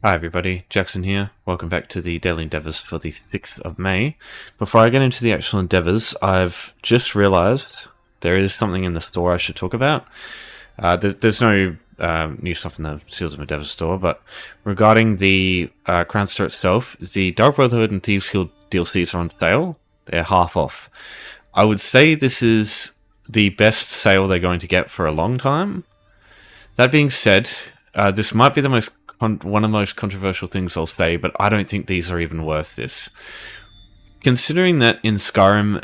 Hi everybody, Jackson here. Welcome back to the Daily Endeavours for the 6th of May. Before I get into the actual endeavours, I've just realised there is something in the store I should talk about. There's no new stuff in the Seals of Endeavour store, but regarding the Crown Store itself, the Dark Brotherhood and Thieves Guild DLCs are on sale. They're half off. I would say this is the best sale they're going to get for a long time. That being said, this might be the one of the most controversial things I'll say, but I don't think these are even worth this. Considering that in Skyrim,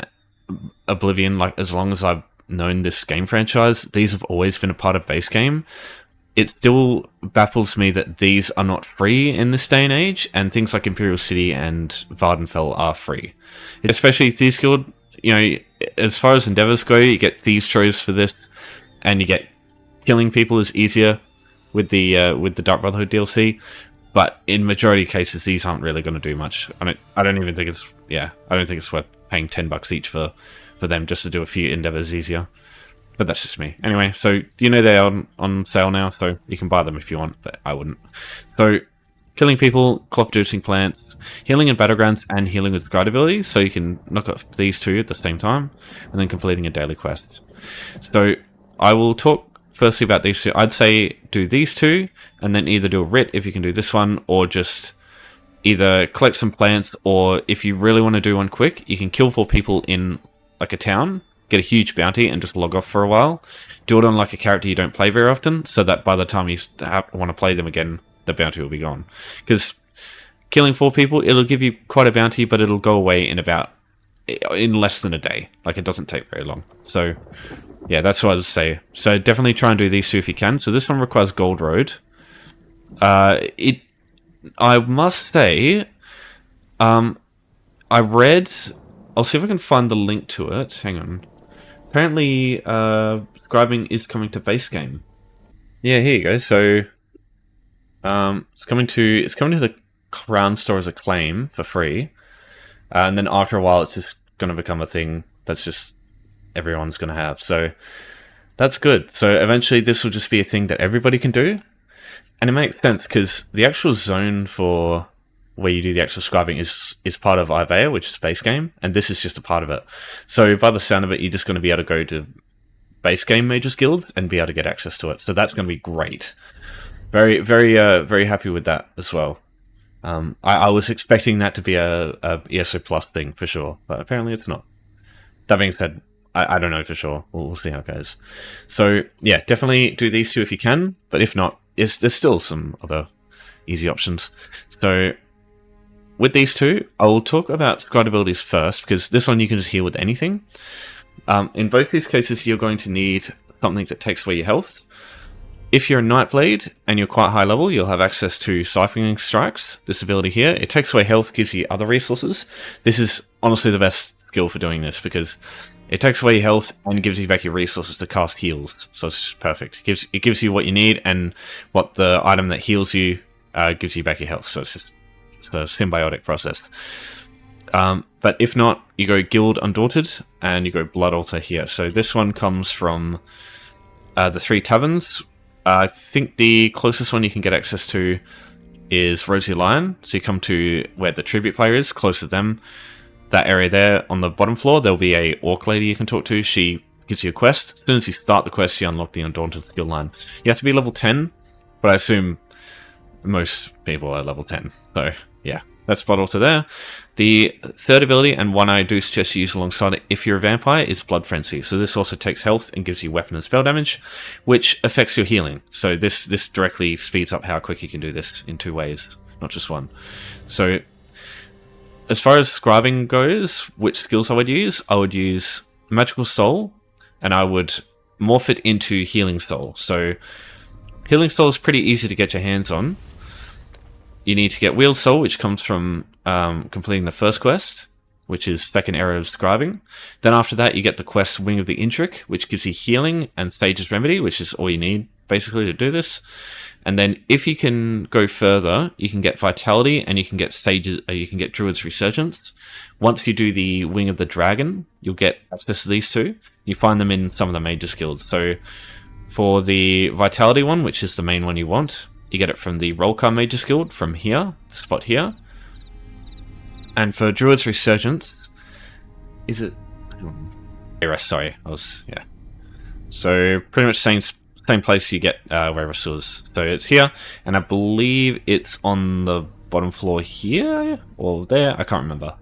Oblivion, like as long as I've known this game franchise, these have always been a part of base game, it still baffles me that these are not free in this day and age, and things like Imperial City and Vardenfell are free. Especially Thieves Guild, you know, as far as endeavors go, you get Thieves Troves for this, and you get killing people is easier with the Dark Brotherhood DLC, but in majority of cases these aren't really going to do much. I don't even think it's I don't think it's worth paying $10 each for them just to do a few endeavors easier. But that's just me. Anyway, so you know they're on sale now, so you can buy them if you want, but I wouldn't. So killing people, cloth-producing plants, healing in Battlegrounds, and healing with Scribed abilities, so you can knock off these two at the same time, and then completing a daily quest. So I will talk firstly about these two. I'd say do these two, and then either do a Writ if you can do this one, or just either collect some plants, or if you really want to do one quick, you can kill 4 people in like a town, get a huge bounty, and just log off for a while. Do it on like a character you don't play very often, so that by the time you want to play them again, the bounty will be gone. Because killing 4 people, it'll give you quite a bounty, but it'll go away in less than a day. Like, it doesn't take very long. So yeah, that's what I would say. So definitely try and do these two if you can. So this one requires Gold Road. I must say, I read... I'll see if I can find the link to it. Hang on. Apparently, Scribing is coming to base game. Yeah, here you go. So, it's coming to the Crown Store as a claim for free, and then after a while, it's just going to become a thing that's just everyone's going to have. So that's good. So eventually this will just be a thing that everybody can do. And it makes sense because the actual zone for where you do the actual scribing is part of Ivea, which is base game, and this is just a part of it. So by the sound of it, you're just going to be able to go to base game Mages Guild and be able to get access to it. So that's going to be great. Very, very happy with that as well. I was expecting that to be a ESO Plus thing for sure, but apparently it's not. That being said, I don't know for sure. We'll see how it goes. So yeah, definitely do these two if you can, but if not, there's still some other easy options. So with these two, I will talk about Scribed abilities first, because this one you can just heal with anything. In both these cases, you're going to need something that takes away your health. If you're a Nightblade and you're quite high level, you'll have access to Siphoning Strikes. This ability here, it takes away health, gives you other resources. This is honestly the best skill for doing this, because it takes away your health and gives you back your resources to cast heals. So it's just perfect. It gives you what you need, and what the item that heals you gives you back your health. So it's a symbiotic process. But if not, you go Guild Undaunted and you go Blood Altar here. So this one comes from the 3 taverns. I think the closest one you can get access to is Rosy Lion. So you come to where the tribute player is, close to them. That area there on the bottom floor, there'll be a orc lady you can talk to. She gives you a quest. As soon as you start the quest, you unlock the Undaunted skill line. You have to be level 10, but I assume most people are level 10. So yeah, that's Blood Altar there. The third ability, and one I do suggest you use alongside it if you're a vampire, is Blood Frenzy. So this also takes health and gives you weapon and spell damage, which affects your healing. So this directly speeds up how quick you can do this in 2 ways, not just one. So as far as scribing goes, which skills I would use Magical Soul, and I would morph it into Healing Soul. So Healing Soul is pretty easy to get your hands on. You need to get Wield Soul, which comes from completing the first quest, which is second area of scribing. Then after that, you get the quest Wing of the Intric, which gives you healing and Sage's Remedy, which is all you need basically to do this. And then if you can go further, you can get Vitality, and you can get Druid's Resurgence. Once you do the Wing of the Dragon, you'll get access to these two. You find them in some of the Mages Guilds. So for the Vitality one, which is the main one you want, you get it from the Rollcar Mage's Guild from here, the spot here. And for Druid's Resurgence, is it... Sorry, yeah. So pretty much same place you get wherever Sewers. So it's here, and I believe it's on the bottom floor here or there. I can't remember.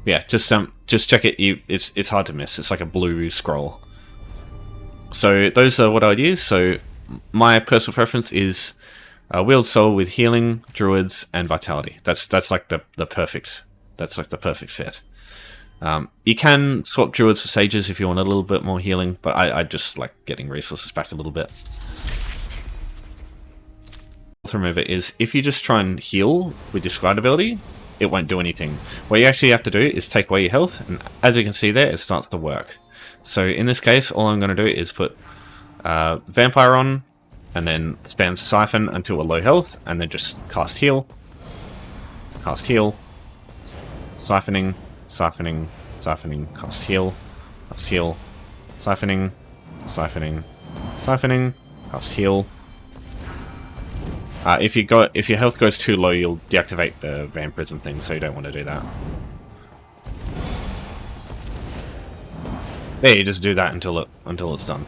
Yeah, just check it. It's hard to miss. It's like a blue scroll. So those are what I'd use. So my personal preference is Wheeled Soul with healing, druids, and vitality. That's like the perfect. That's like the perfect fit. You can swap druids for sages if you want a little bit more healing, but I just like getting resources back a little bit. Health remover is if you just try and heal with your Scribed ability, it won't do anything. What you actually have to do is take away your health, and as you can see there, it starts to work. So in this case, all I'm going to do is put Vampire on, and then spam Siphon until we're low health, and then just cast heal, siphoning, cast heal, siphoning, cast heal. If your health goes too low, you'll deactivate the vampirism thing, so you don't want to do that. There, you just do that until it's done.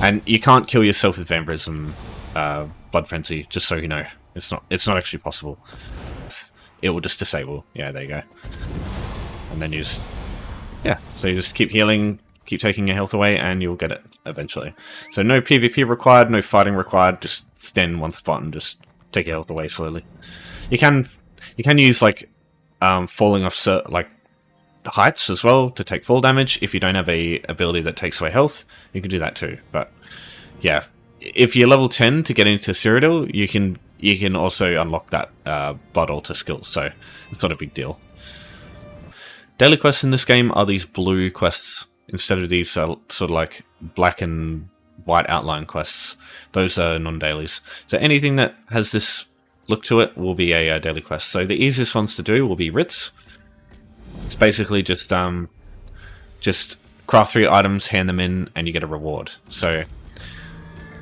And you can't kill yourself with vampirism, blood frenzy. Just so you know, it's not actually possible. It will just disable. Yeah, there you go. And then you just so you just keep healing, keep taking your health away, and you'll get it eventually. So no PvP required, no fighting required. Just stand in one spot and just take your health away slowly. You can use like falling off like heights as well to take fall damage. If you don't have a ability that takes away health, you can do that too. But yeah, if you're level 10 to get into Cyrodiil, you can also unlock that Blood Altar skill, so it's not a big deal. Daily quests in this game are these blue quests instead of these sort of like black and white outline quests. Those are non-dailies. So anything that has this look to it will be a daily quest. So the easiest ones to do will be writs. It's basically just craft 3 items, hand them in, and you get a reward. So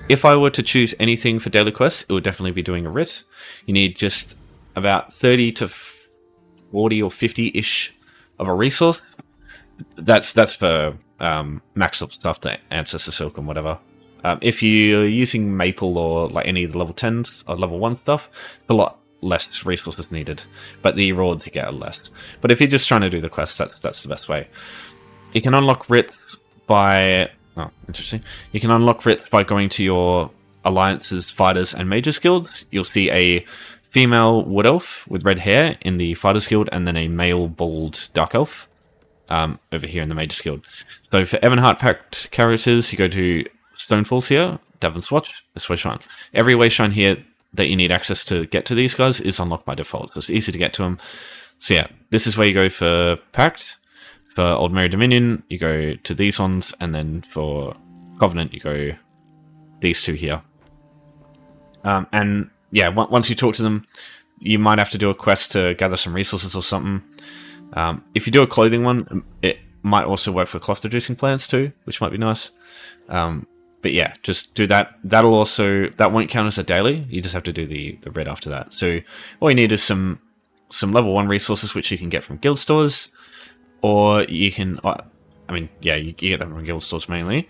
if I were to choose anything for daily quests, it would definitely be doing a writ. You need just about 30 to 40 or 50-ish of a resource. That's for max up stuff, the Ancestor Silk and whatever. If you're using Maple or like any of the level 10s or level 1 stuff, a lot less resources needed, but the rewards you get are less. But if you're just trying to do the quests, that's the best way. You can unlock writs by... Oh, interesting. You can unlock writs by going to your alliances, fighters, and mages guilds. You'll see a female wood elf with red hair in the fighters guild, and then a male bald dark elf over here in the mages guild. So for Ebonheart Pact characters, you go to Stonefalls here, Davon's Watch, this Wayshrine. Every Wayshrine here that you need access to get to these guys is unlocked by default, so it's easy to get to them. So yeah, this is where you go for Pact. For Old Merry Dominion, you go to these ones, and then for Covenant, you go these two here. And yeah, once you talk to them, you might have to do a quest to gather some resources or something. If you do a clothing one, it might also work for cloth-reducing plants too, which might be nice. But yeah, just do that. That won't count as a daily. You just have to do the red after that. So all you need is some level 1 resources, which you can get from guild stores. Or you can, you get them from guild stores mainly.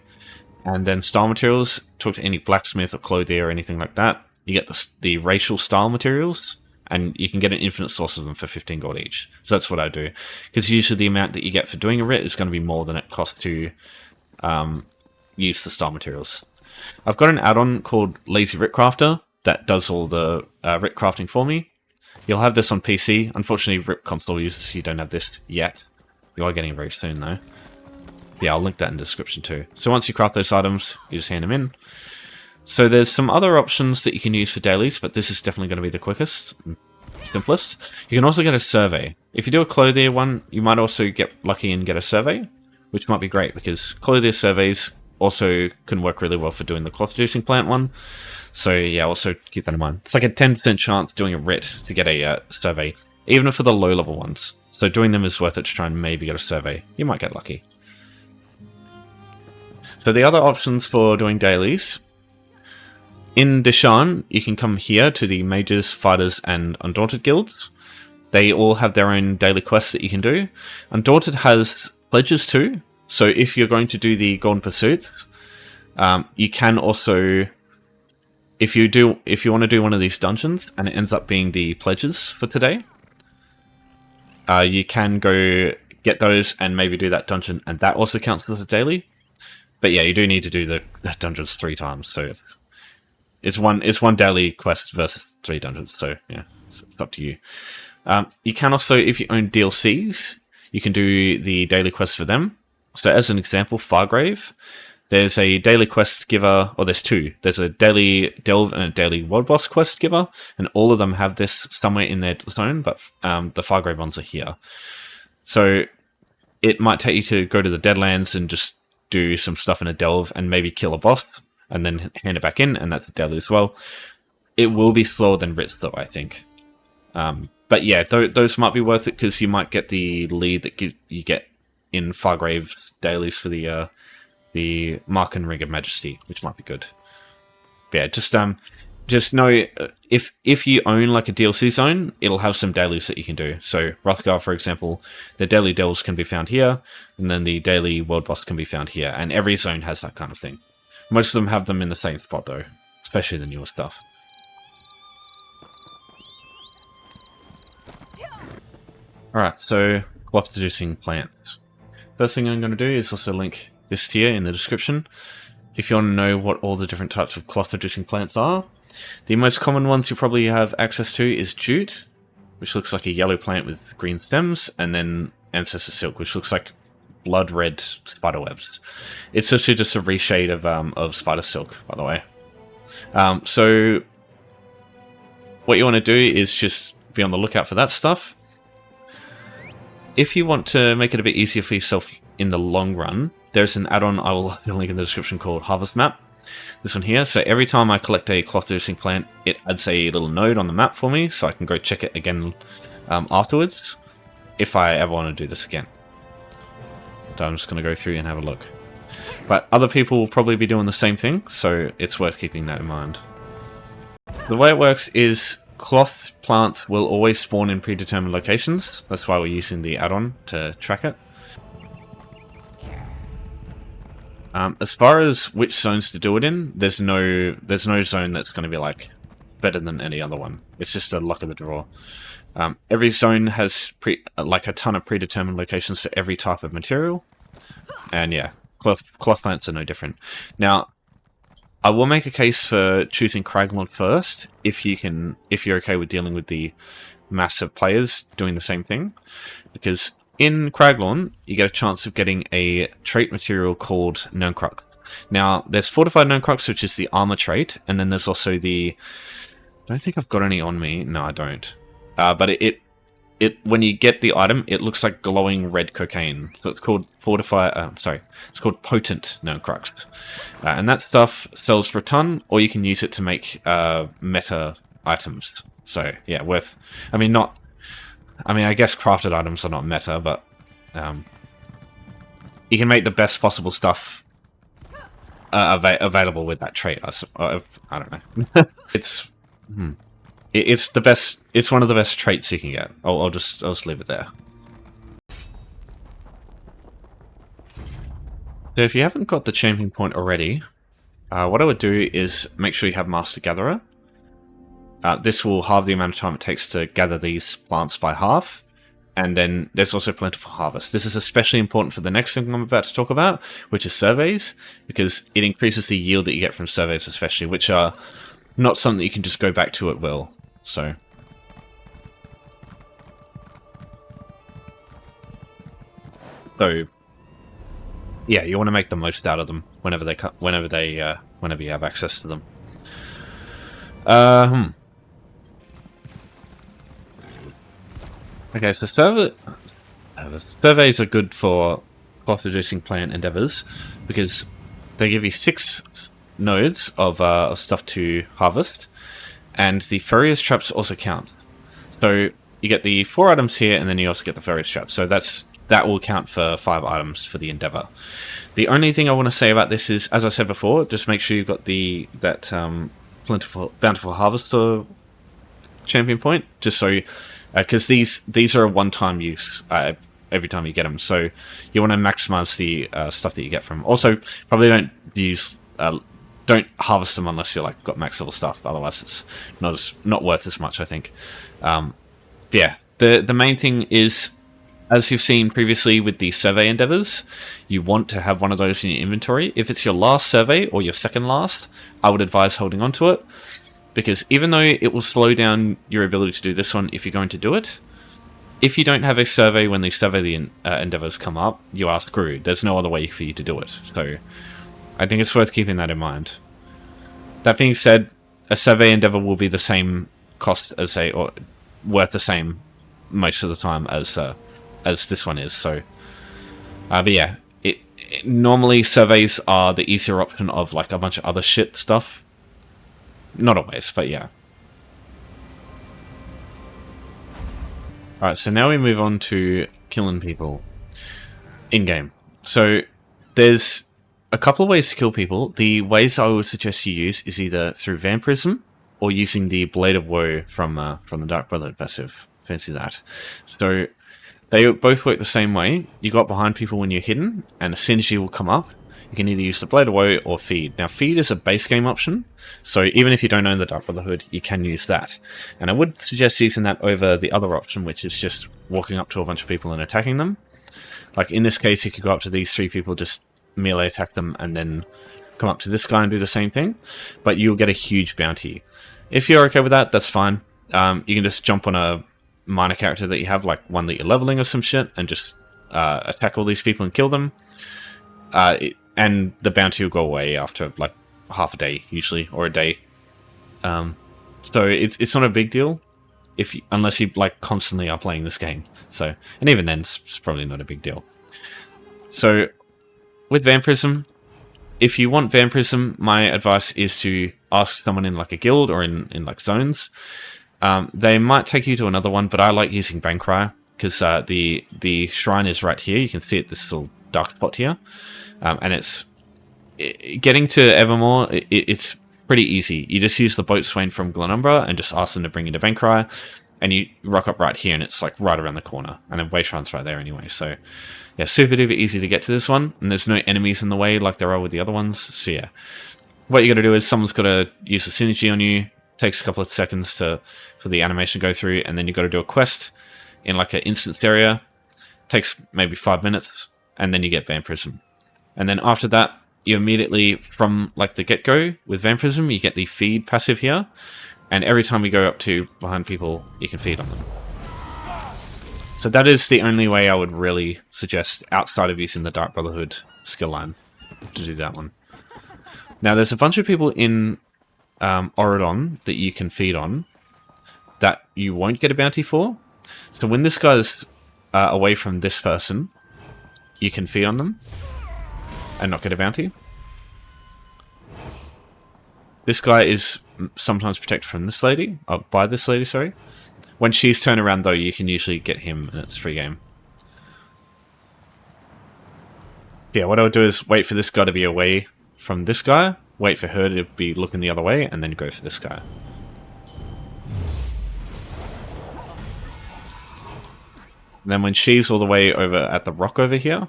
And then style materials, talk to any blacksmith or clothier or anything like that. You get the racial style materials, and you can get an infinite source of them for 15 gold each. So that's what I do. Because usually the amount that you get for doing a writ is going to be more than it costs to use the style materials. I've got an add-on called Lazy Writ Crafter that does all the writ crafting for me. You'll have this on PC. Unfortunately, Rip console users, you don't have this yet. You are getting it very soon, though. Yeah, I'll link that in the description, too. So once you craft those items, you just hand them in. So there's some other options that you can use for dailies, but this is definitely going to be the quickest, simplest. You can also get a survey. If you do a clothier one, you might also get lucky and get a survey, which might be great, because clothier surveys also can work really well for doing the cloth-reducing plant one. So yeah, also keep that in mind. It's like a 10% chance doing a writ to get a survey, even for the low-level ones. So doing them is worth it to try and maybe get a survey. You might get lucky. So the other options for doing dailies in Deshaan, you can come here to the Mages, Fighters, and Undaunted guilds. They all have their own daily quests that you can do. Undaunted has pledges too, so if you're going to do the Golden Pursuits, you can also, if you want to do one of these dungeons and it ends up being the pledges for today, you can go get those and maybe do that dungeon, and that also counts as a daily. But yeah, you do need to do the dungeons 3 times, so it's one daily quest versus 3 dungeons. So yeah, it's up to you. You can also, if you own DLCs, you can do the daily quests for them. So as an example, Fargrave, there's a daily quest giver, or there's 2. There's a daily delve and a daily world boss quest giver, and all of them have this somewhere in their zone, but the Fargrave ones are here. So it might take you to go to the Deadlands and just do some stuff in a delve and maybe kill a boss, and then hand it back in, and that's a daily as well. It will be slower than Writ, though, I think. But yeah, those might be worth it, because you might get the lead that you get in Fargrave's dailies for the Mark and Ring of Majesty, which might be good. But yeah, just know if you own like a DLC zone, it'll have some dailies that you can do. So Hrothgar, for example, the daily delves can be found here, and then the daily world boss can be found here, and every zone has that kind of thing. Most of them have them in the same spot though, especially the newer stuff. Alright, so cloth producing plants. First thing I'm going to do is also link this tier in the description. If you want to know what all the different types of cloth producing plants are, the most common ones you probably have access to is jute, which looks like a yellow plant with green stems, and then ancestor silk, which looks like blood red spider webs. It's actually just a reshade of spider silk, by the way. So what you want to do is just be on the lookout for that stuff. If you want to make it a bit easier for yourself in the long run, there's an add-on I will link in the description called HarvestMap. This one here. So every time I collect a cloth producing plant, it adds a little node on the map for me, so I can go check it again afterwards, if I ever want to do this again. So I'm just going to go through and have a look. But other people will probably be doing the same thing, so it's worth keeping that in mind. The way it works is cloth plants will always spawn in predetermined locations. That's why we're using the add-on to track it. As far as which zones to do it in, there's no zone that's going to be like better than any other one. It's just a luck of the draw. Every zone has like a ton of predetermined locations for every type of material, and yeah, cloth plants are no different. Now, I will make a case for choosing Craglon first, if you're okay with dealing with the massive players doing the same thing, because in Craglon, you get a chance of getting a trait material called Nerncrux. Now, there's Fortified Nerncrux, which is the armor trait, and then there's also the... I don't think I've got any on me. No, I don't. But it when you get the item, it looks like glowing red cocaine. So it's called it's called Potent Nerncrux. And that stuff sells for a ton, or you can use it to make meta items. So, yeah, I guess crafted items are not meta, but you can make the best possible stuff available with that trait. I don't know. It's the best. It's one of the best traits you can get. I'll just leave it there. So if you haven't got the champion point already, what I would do is make sure you have Master Gatherer. This will halve the amount of time it takes to gather these plants by half. And then there's also Plentiful Harvest. This is especially important for the next thing I'm about to talk about, which is surveys, because it increases the yield that you get from surveys especially, which are not something that you can just go back to at will. So yeah, you want to make the most out of them whenever you have access to them. Okay, so surveys are good for cloth reducing plant endeavors because they give you 6 nodes of stuff to harvest, and the Furrier's traps also count. So you get the 4 items here, and then you also get the Furrier's traps. So that will count for 5 items for the endeavor. The only thing I want to say about this is, as I said before, just make sure you've got that bountiful harvester champion point, just so because these are a one-time use every time you get them, so you want to maximize the stuff that you get from them. Also, probably don't harvest them unless you're like got max level stuff, otherwise it's not worth as much, I think. Yeah, the main thing is, as you've seen previously with the survey endeavors, you want to have one of those in your inventory. If it's your last survey or your second last, I would advise holding on to it, because even though it will slow down your ability to do this one if you're going to do it, if you don't have a survey when the survey endeavors come up, you are screwed. There's no other way for you to do it. So I think it's worth keeping that in mind. That being said, a survey endeavor will be the same cost as or worth the same most of the time as this one is. So, but yeah, normally surveys are the easier option of like a bunch of other shit stuff. Not always, but yeah. Alright, so now we move on to killing people in-game. So there's a couple of ways to kill people. The ways I would suggest you use is either through vampirism or using the Blade of Woe from the Dark Brotherhood passive. Fancy that. So they both work the same way. You got behind people when you're hidden, and a synergy will come up. You can either use the Blade of Woe or Feed. Now, Feed is a base game option, so even if you don't own the Dark Brotherhood, you can use that. And I would suggest using that over the other option, which is just walking up to a bunch of people and attacking them. Like in this case, you could go up to these three people, just melee attack them, and then come up to this guy and do the same thing. But you'll get a huge bounty. If you're okay with that, that's fine. You can just jump on a minor character that you have, like one that you're leveling or some shit, and just attack all these people and kill them. And the bounty will go away after like half a day, usually, or a day. So it's not a big deal unless you like constantly are playing this game. So, and even then, it's probably not a big deal. So with vampirism, if you want vampirism, my advice is to ask someone in like a guild or in like zones. They might take you to another one, but I like using Bankrai because the shrine is right here. You can see it, this little dark spot here. And getting to Evermore, it's pretty easy. You just use the boatswain from Glenumbra and just ask them to bring you to Bankrai, and you rock up right here, and it's like right around the corner, and then Wayshrine's right there anyway. So yeah, super duper easy to get to this one, and there's no enemies in the way like there are with the other ones. So yeah, what you got to do is someone's got to use a synergy on you. Takes a couple of seconds for the animation to go through, and then you've got to do a quest in like an instance area. Takes maybe 5 minutes, and then you get vampirism. And then after that, you immediately, from like the get-go with vampirism, you get the feed passive here, and every time you go up to behind people, you can feed on them. So that is the only way I would really suggest outside of using the Dark Brotherhood skill line to do that one. Now, there's a bunch of people in Auradon that you can feed on that you won't get a bounty for. So when this guy's away from this person, you can feed on them and not get a bounty. This guy is sometimes protected from this lady, by this lady, sorry. When she's turned around though, you can usually get him and it's free game. Yeah, what I would do is wait for this guy to be away from this guy, wait for her to be looking the other way, and then go for this guy. And then when she's all the way over at the rock over here,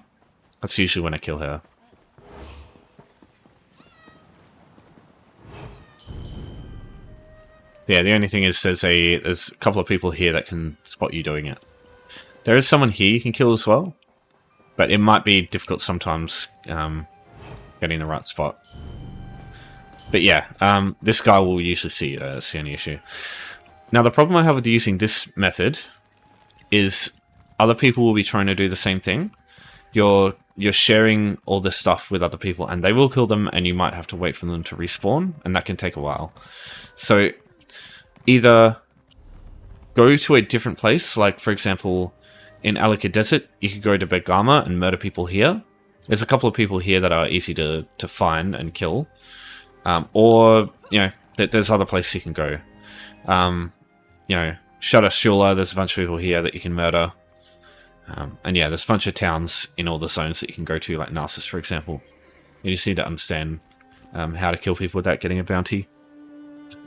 that's usually when I kill her. Yeah, the only thing is there's a couple of people here that can spot you doing it. There is someone here you can kill as well, but it might be difficult sometimes getting the right spot. But yeah, this guy will usually see you. That's the only issue. Now, the problem I have with using this method is other people will be trying to do the same thing. You're sharing all this stuff with other people, and they will kill them, and you might have to wait for them to respawn, and that can take a while. So either go to a different place, like for example, in Alika Desert, you could go to Bergama and murder people here. There's a couple of people here that are easy to find and kill. Or, you know, there's other places you can go. You know, Shadowstula, there's a bunch of people here that you can murder. And yeah, there's a bunch of towns in all the zones that you can go to, like Narcissus, for example. You just need to understand how to kill people without getting a bounty.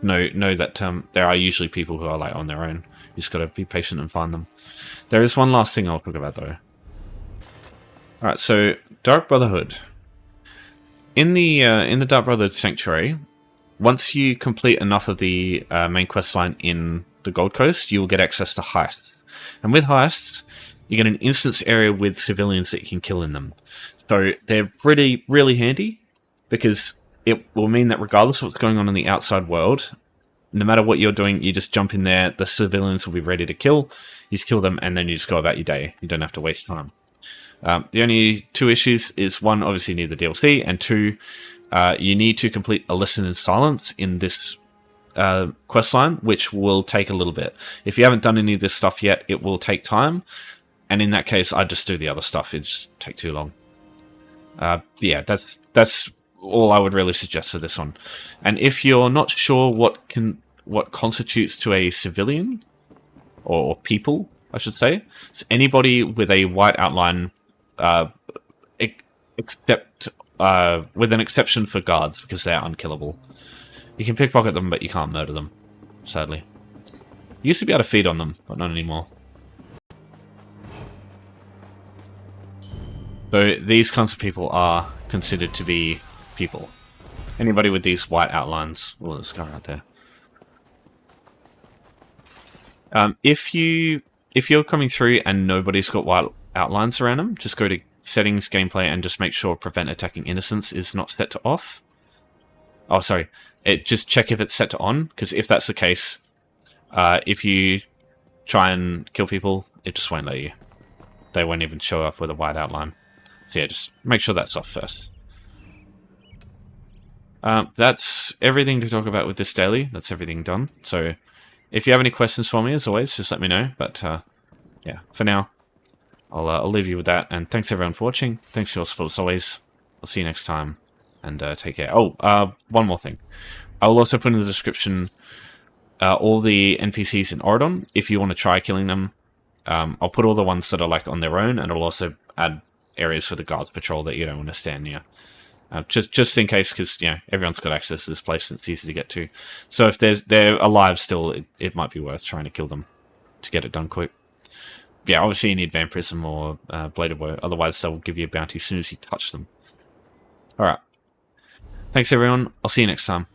know that there are usually people who are like on their own. You just got to be patient and find them. There is one last thing I'll talk about though. All right, so Dark Brotherhood. In the Dark Brotherhood Sanctuary, once you complete enough of the main quest line in the Gold Coast, you will get access to heists. And with heists, you get an instance area with civilians that you can kill in them. So they're really handy, because it will mean that regardless of what's going on in the outside world, no matter what you're doing, you just jump in there, the civilians will be ready to kill, you just kill them, and then you just go about your day. You don't have to waste time. The only two issues is, one, obviously you need the DLC, and two, you need to complete a Listen in Silence in this quest line, which will take a little bit. If you haven't done any of this stuff yet, it will take time, and in that case, I'd just do the other stuff. It'd just take too long. Yeah, that's all I would really suggest for this one. And if you're not sure what constitutes to a civilian, or people, I should say, it's anybody with a white outline, except with an exception for guards, because they're unkillable. You can pickpocket them, but you can't murder them, sadly. You used to be able to feed on them, but not anymore. So these kinds of people are considered to be people. Anybody with these white outlines. Oh, there's a guy right there. If you're coming through and nobody's got white outlines around them, just go to Settings, Gameplay, and just make sure Prevent Attacking Innocents is not set to off. Oh, sorry. Just check if it's set to on, because if that's the case, if you try and kill people, it just won't let you. They won't even show up with a white outline. So yeah, just make sure that's off first. That's everything to talk about with this daily. That's everything done. So if you have any questions for me, as always, just let me know. But yeah, for now, I'll leave you with that. And thanks everyone for watching. Thanks for your support as always. I'll see you next time. And take care. Oh, one more thing. I will also put in the description all the NPCs in Auradon. If you want to try killing them, I'll put all the ones that are like on their own, and I'll also add areas for the guards patrol that you don't want to stand near. Just in case, because everyone's got access to this place and it's easy to get to. So if they're alive still, it might be worth trying to kill them to get it done quick. Yeah, obviously you need Vampirism or Bladed Woe, otherwise they'll give you a bounty as soon as you touch them. Alright. Thanks everyone, I'll see you next time.